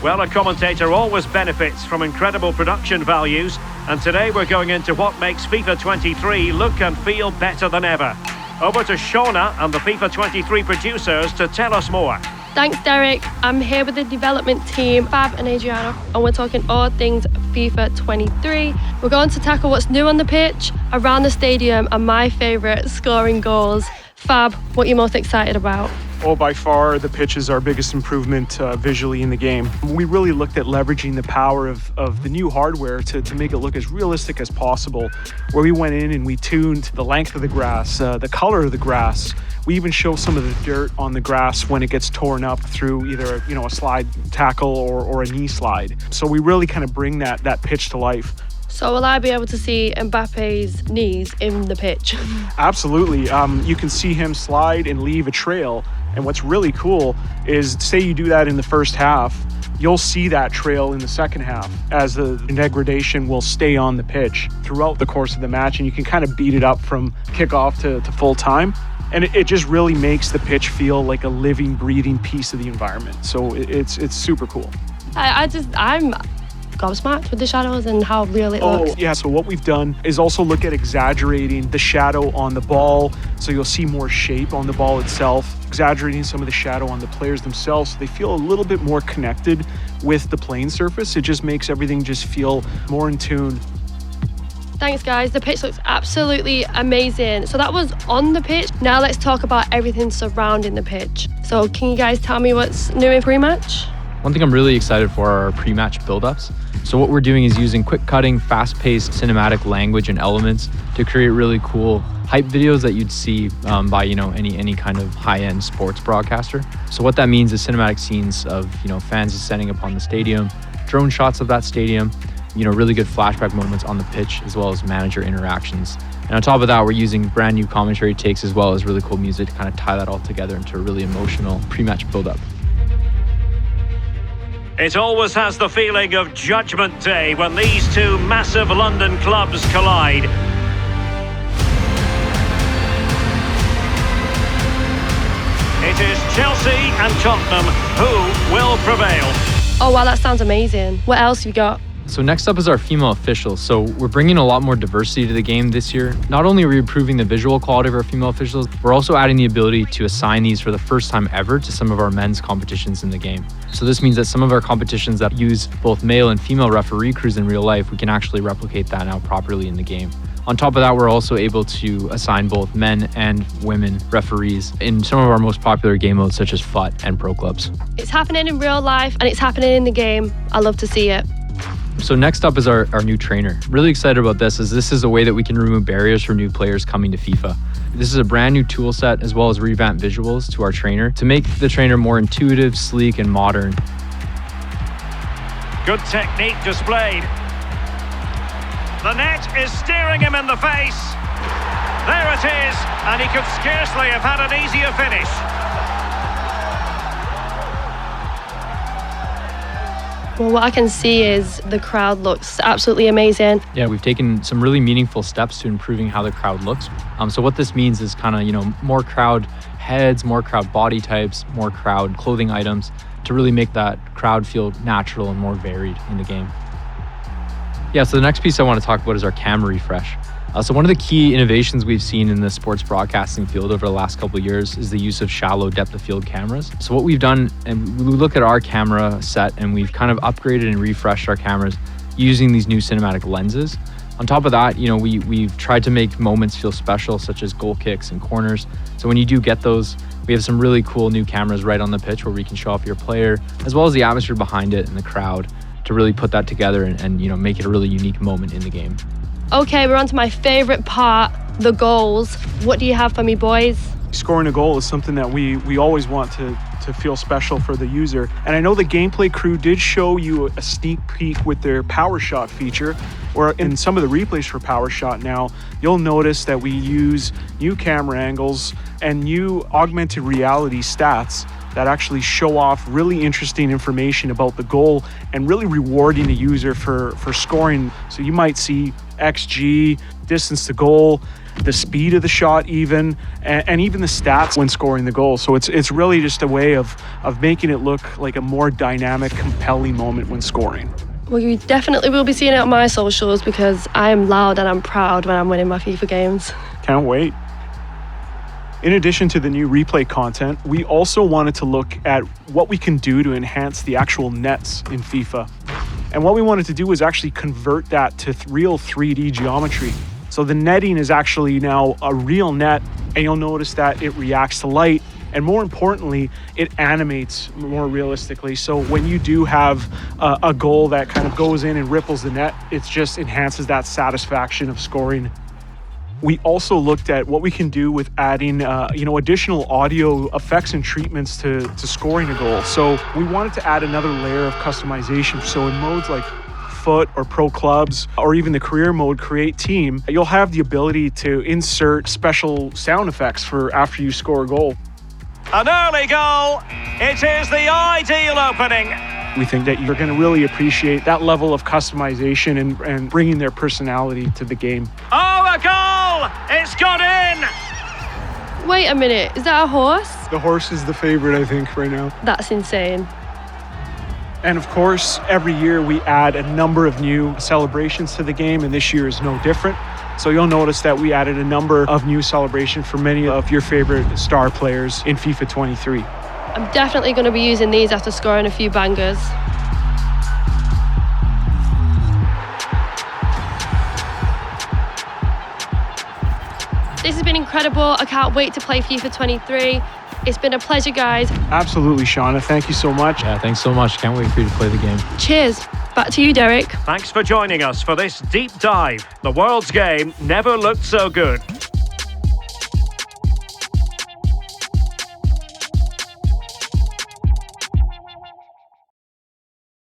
Well, a commentator always benefits from incredible production values, and today we're going into what makes FIFA 23 look and feel better than ever. Over to Shauna and the FIFA 23 producers to tell us more. Thanks, Derek. I'm here with the development team, Fab and Adriana, and we're talking all things FIFA 23. We're going to tackle what's new on the pitch, around the stadium, and my favourite, scoring goals. Fab, what are you most excited about? Oh, by far, the pitch is our biggest improvement visually in the game. We really looked at leveraging the power of the new hardware to make it look as realistic as possible, where we went in and we tuned the length of the grass, the color of the grass. We even show some of the dirt on the grass when it gets torn up through either a slide tackle or a knee slide. So we really kind of bring that pitch to life. So will I be able to see Mbappe's knees in the pitch? Absolutely. You can see him slide and leave a trail. And what's really cool is, say you do that in the first half, you'll see that trail in the second half as the degradation will stay on the pitch throughout the course of the match, and you can kind of beat it up from kickoff to full time. And it just really makes the pitch feel like a living, breathing piece of the environment. So it's super cool. I'm gobsmacked with the shadows and how real it looks. Yeah, so what we've done is also look at exaggerating the shadow on the ball, so you'll see more shape on the ball itself, exaggerating some of the shadow on the players themselves so they feel a little bit more connected with the playing surface. It just makes everything just feel more in tune. Thanks, guys. The pitch looks absolutely amazing. So that was on the pitch. Now let's talk about everything surrounding the pitch. So can you guys tell me what's new in pre-match? One thing I'm really excited for are our pre-match build-ups. So what we're doing is using quick-cutting, fast-paced cinematic language and elements to create really cool hype videos that you'd see by any kind of high-end sports broadcaster. So what that means is cinematic scenes of fans descending upon the stadium, drone shots of that stadium, really good flashback moments on the pitch, as well as manager interactions. And on top of that, we're using brand new commentary takes as well as really cool music to kind of tie that all together into a really emotional pre-match build-up. It always has the feeling of Judgment Day when these two massive London clubs collide. It is Chelsea and Tottenham who will prevail. Oh wow, that sounds amazing. What else you got? So next up is our female officials. So we're bringing a lot more diversity to the game this year. Not only are we improving the visual quality of our female officials, we're also adding the ability to assign these for the first time ever to some of our men's competitions in the game. So this means that some of our competitions that use both male and female referee crews in real life, we can actually replicate that now properly in the game. On top of that, we're also able to assign both men and women referees in some of our most popular game modes such as FUT and Pro Clubs. It's happening in real life and it's happening in the game. I love to see it. So next up is our new trainer. Really excited about this, as this is a way that we can remove barriers for new players coming to FIFA. This is a brand new tool set as well as revamped visuals to our trainer to make the trainer more intuitive, sleek, and modern. Good technique displayed. The net is staring him in the face. There it is, and he could scarcely have had an easier finish. Well, what I can see is the crowd looks absolutely amazing. Yeah, we've taken some really meaningful steps to improving how the crowd looks. So what this means is kind of, more crowd heads, more crowd body types, more crowd clothing items to really make that crowd feel natural and more varied in the game. Yeah, so the next piece I want to talk about is our camera refresh. So one of the key innovations we've seen in the sports broadcasting field over the last couple of years is the use of shallow depth of field cameras. So what we've done, and we look at our camera set and we've kind of upgraded and refreshed our cameras using these new cinematic lenses. On top of that, we've tried to make moments feel special, such as goal kicks and corners. So when you do get those, we have some really cool new cameras right on the pitch where we can show off your player, as well as the atmosphere behind it and the crowd, to really put that together and make it a really unique moment in the game. Okay, we're on to my favorite part, the goals. What do you have for me, boys? Scoring a goal is something that we always want to feel special for the user. And I know the gameplay crew did show you a sneak peek with their power shot feature, or in some of the replays for power shot now, you'll notice that we use new camera angles and new augmented reality stats that actually show off really interesting information about the goal and really rewarding the user for scoring. So you might see XG, distance to goal, the speed of the shot even, and even the stats when scoring the goal. So it's really just a way of making it look like a more dynamic, compelling moment when scoring. Well, you definitely will be seeing it on my socials because I am loud and I'm proud when I'm winning my FIFA games. Can't wait. In addition to the new replay content, we also wanted to look at what we can do to enhance the actual nets in FIFA. And what we wanted to do was actually convert that to real 3D geometry. So the netting is actually now a real net, and you'll notice that it reacts to light, and more importantly, it animates more realistically. So when you do have a goal that kind of goes in and ripples the net, it just enhances that satisfaction of scoring. We also looked at what we can do with adding, additional audio effects and treatments to scoring a goal. So we wanted to add another layer of customization. So in modes like Foot or Pro Clubs, or even the career mode Create Team, you'll have the ability to insert special sound effects for after you score a goal. An early goal. It is the ideal opening. We think that you're going to really appreciate that level of customization and bringing their personality to the game. Oh, a goal! It's gone in! Wait a minute, is that a horse? The horse is the favorite, I think, right now. That's insane. And of course, every year we add a number of new celebrations to the game, and this year is no different. So you'll notice that we added a number of new celebrations for many of your favorite star players in FIFA 23. I'm definitely going to be using these after scoring a few bangers. This has been incredible. I can't wait to play FIFA 23. It's been a pleasure, guys. Absolutely, Shauna. Thank you so much. Yeah, thanks so much. Can't wait for you to play the game. Cheers. Back to you, Derek. Thanks for joining us for this deep dive. The world's game never looked so good.